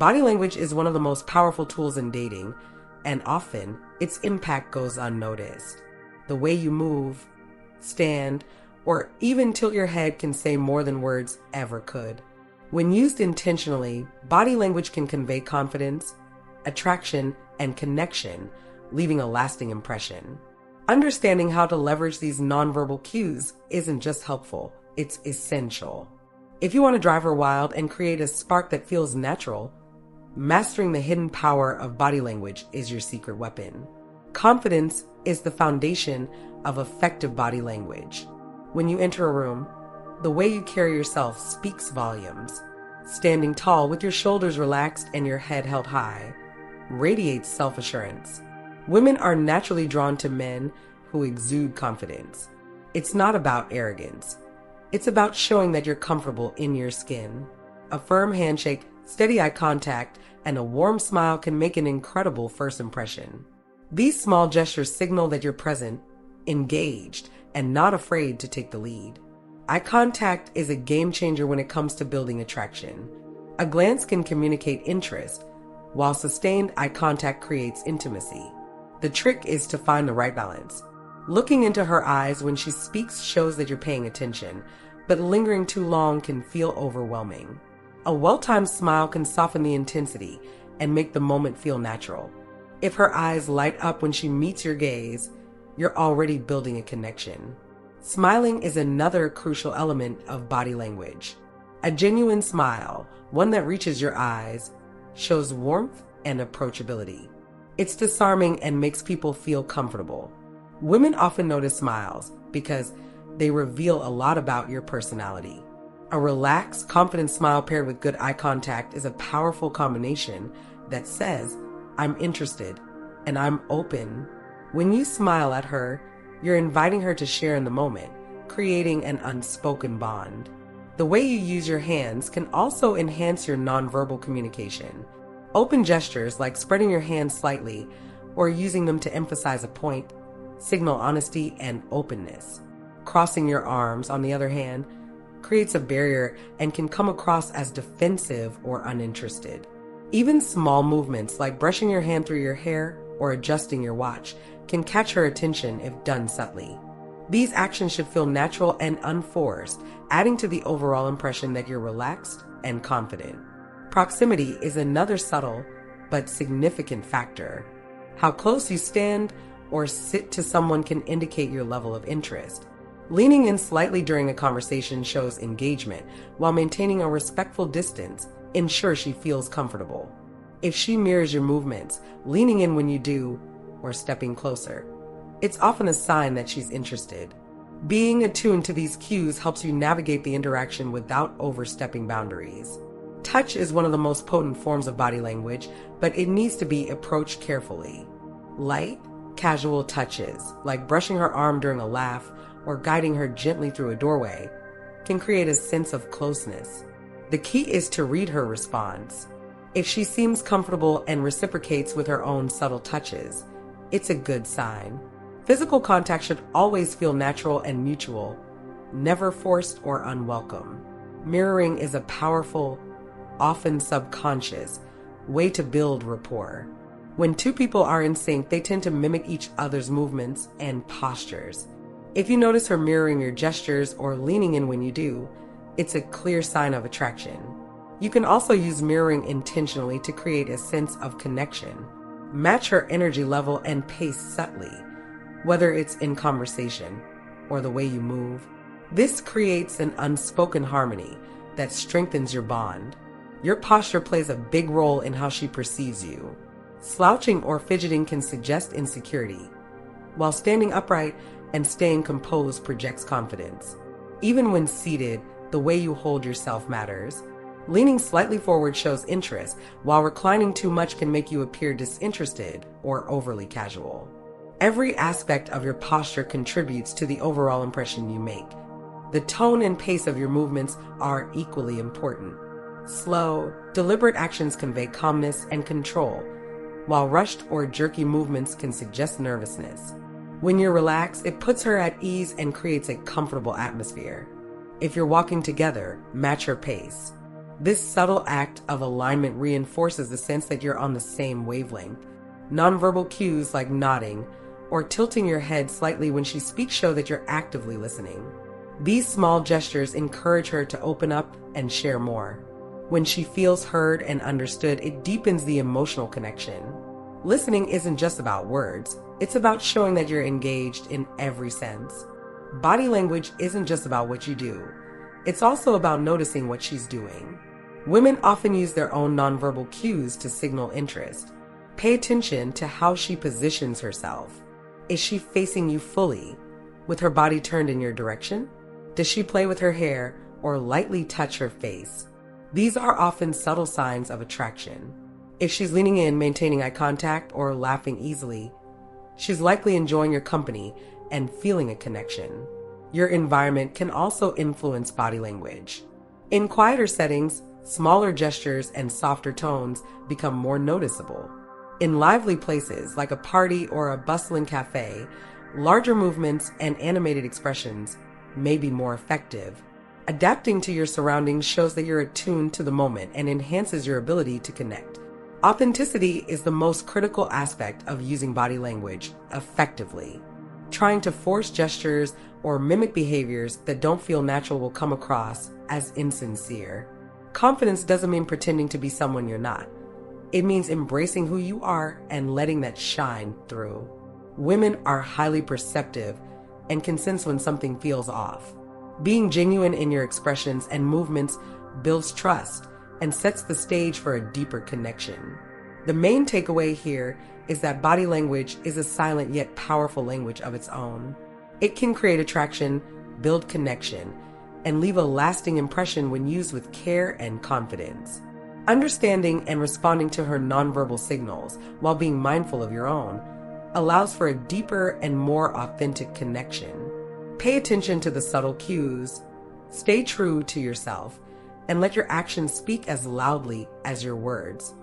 Body language is one of the most powerful tools in dating, and often its impact goes unnoticed. The way you move, stand, or even tilt your head can say more than words ever could. When used intentionally, body language can convey confidence, attraction, and connection, leaving a lasting impression. Understanding how to leverage these nonverbal cues isn't just helpful, it's essential. If you want to drive her wild and create a spark that feels natural, mastering the hidden power of body language is your secret weapon. Confidence is the foundation of effective body language. When you enter a room, the way you carry yourself speaks volumes. Standing tall with your shoulders relaxed and your head held high radiates self-assurance. Women are naturally drawn to men who exude confidence. It's not about arrogance. It's about showing that you're comfortable in your skin. A firm handshake, steady eye contact, and a warm smile can make an incredible first impression. These small gestures signal that you're present, engaged, and not afraid to take the lead. Eye contact is a game changer when it comes to building attraction. A glance can communicate interest, while sustained eye contact creates intimacy. The trick is to find the right balance. Looking into her eyes when she speaks shows that you're paying attention, but lingering too long can feel overwhelming. A well-timed smile can soften the intensity and make the moment feel natural. If her eyes light up when she meets your gaze, you're already building a connection. Smiling is another crucial element of body language. A genuine smile, one that reaches your eyes, shows warmth and approachability. It's disarming and makes people feel comfortable. Women often notice smiles because they reveal a lot about your personality. A relaxed, confident smile paired with good eye contact is a powerful combination that says, "I'm interested and I'm open." When you smile at her, you're inviting her to share in the moment, creating an unspoken bond. The way you use your hands can also enhance your nonverbal communication. Open gestures like spreading your hands slightly or using them to emphasize a point signal honesty and openness. Crossing your arms, on the other hand, creates a barrier and can come across as defensive or uninterested. Even small movements like brushing your hand through your hair or adjusting your watch can catch her attention if done subtly. These actions should feel natural and unforced, adding to the overall impression that you're relaxed and confident. Proximity is another subtle but significant factor. How close you stand or sit to someone can indicate your level of interest. Leaning in slightly during a conversation shows engagement, while maintaining a respectful distance ensures she feels comfortable. If she mirrors your movements, leaning in when you do, or stepping closer, it's often a sign that she's interested. Being attuned to these cues helps you navigate the interaction without overstepping boundaries. Touch is one of the most potent forms of body language, but it needs to be approached carefully. Light, casual touches, like brushing her arm during a laugh or guiding her gently through a doorway, can create a sense of closeness. The key is to read her response. If she seems comfortable and reciprocates with her own subtle touches, it's a good sign. Physical contact should always feel natural and mutual, never forced or unwelcome. Mirroring is a powerful, often subconscious, way to build rapport. When two people are in sync, they tend to mimic each other's movements and postures. If you notice her mirroring your gestures or leaning in when you do, it's a clear sign of attraction. You can also use mirroring intentionally to create a sense of connection. Match her energy level and pace subtly, whether it's in conversation or the way you move. This creates an unspoken harmony that strengthens your bond. Your posture plays a big role in how she perceives you. Slouching or fidgeting can suggest insecurity, while standing upright and staying composed projects confidence. Even when seated, the way you hold yourself matters. Leaning slightly forward shows interest, while reclining too much can make you appear disinterested or overly casual. Every aspect of your posture contributes to the overall impression you make. The tone and pace of your movements are equally important. Slow, deliberate actions convey calmness and control, while rushed or jerky movements can suggest nervousness. When you're relaxed, it puts her at ease and creates a comfortable atmosphere. If you're walking together, match her pace. This subtle act of alignment reinforces the sense that you're on the same wavelength. Nonverbal cues like nodding or tilting your head slightly when she speaks show that you're actively listening. These small gestures encourage her to open up and share more. When she feels heard and understood, it deepens the emotional connection. Listening isn't just about words, it's about showing that you're engaged in every sense. Body language isn't just about what you do, it's also about noticing what she's doing. Women often use their own nonverbal cues to signal interest. Pay attention to how she positions herself. Is she facing you fully, with her body turned in your direction? Does she play with her hair or lightly touch her face? These are often subtle signs of attraction. If she's leaning in, maintaining eye contact, or laughing easily, she's likely enjoying your company and feeling a connection. Your environment can also influence body language. In quieter settings, smaller gestures and softer tones become more noticeable. In lively places like a party or a bustling cafe, larger movements and animated expressions may be more effective. Adapting to your surroundings shows that you're attuned to the moment and enhances your ability to connect. Authenticity is the most critical aspect of using body language effectively. Trying to force gestures or mimic behaviors that don't feel natural will come across as insincere. Confidence doesn't mean pretending to be someone you're not. It means embracing who you are and letting that shine through. Women are highly perceptive and can sense when something feels off. Being genuine in your expressions and movements builds trust and sets the stage for a deeper connection. The main takeaway here is that body language is a silent yet powerful language of its own. It can create attraction, build connection, and leave a lasting impression when used with care and confidence. Understanding and responding to her nonverbal signals while being mindful of your own allows for a deeper and more authentic connection. Pay attention to the subtle cues, stay true to yourself, and let your actions speak as loudly as your words.